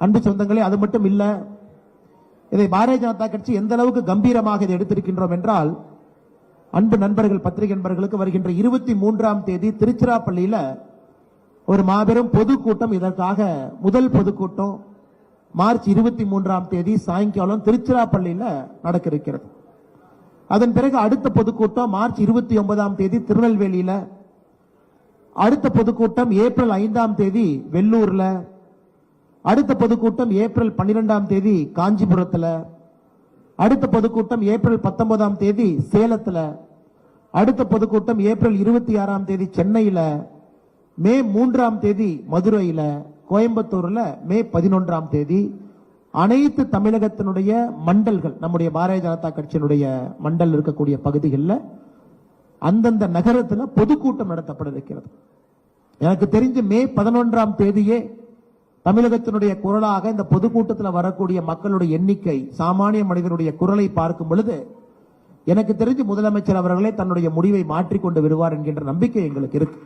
அன்பு சொந்தங்களே, அது மட்டும் இல்ல, இதை பாரதிய ஜனதா கட்சி எந்த அளவுக்கு கம்பீரமாக இதை எடுத்திருக்கின்றோம் என்றால், அன்பு நண்பர்கள், பத்திரிகை நண்பர்களுக்கு வருகின்ற 23ஆம் தேதி திருச்சிராப்பள்ளியில ஒரு மாபெரும் பொதுக்கூட்டம், இதற்காக முதல் பொதுக்கூட்டம் மார்ச் 23ஆம் தேதி சாயங்காலம் திருச்சிராப்பள்ளியில நடக்க இருக்கிறது. அதன் பிறகு அடுத்த பொதுக்கூட்டம் மார்ச் 29ஆம் தேதி திருநெல்வேலியில, அடுத்த பொதுக்கூட்டம் ஏப்ரல் 5ஆம் தேதி வெள்ளூர்ல, அடுத்த பொதுக்கூட்டம் ஏப்ரல் 12ஆம் தேதி காஞ்சிபுரத்துல, அடுத்த பொதுக்கூட்டம் ஏப்ரல் 19ஆம் தேதி சேலத்துல, அடுத்த பொதுக்கூட்டம் ஏப்ரல் 26ஆம் தேதி சென்னையில, மே 3ஆம் தேதி மதுரையில, கோயம்புத்தூர்ல மே 11ஆம் தேதி அனைத்து தமிழகத்தினுடைய மண்டல்கள், நம்முடைய பாரதிய ஜனதா கட்சியினுடைய மண்டல் இருக்கக்கூடிய பகுதிகளில் அந்தந்த நகரத்தில் பொதுக்கூட்டம் நடத்தப்பட இருக்கிறது. எனக்கு தெரிஞ்சு மே 11ஆம் தேதியே தமிழகத்தினுடைய குரலாக இந்த பொதுக்கூட்டத்தில் வரக்கூடிய மக்களுடைய எண்ணிக்கை, சாமானிய மனிதனுடைய குரலை பார்க்கும் பொழுது எனக்கு தெரிஞ்சு முதலமைச்சர் அவர்களே தன்னுடைய முடிவை மாற்றிக்கொண்டு விடுவார் என்கின்ற நம்பிக்கை எங்களுக்கு இருக்கு.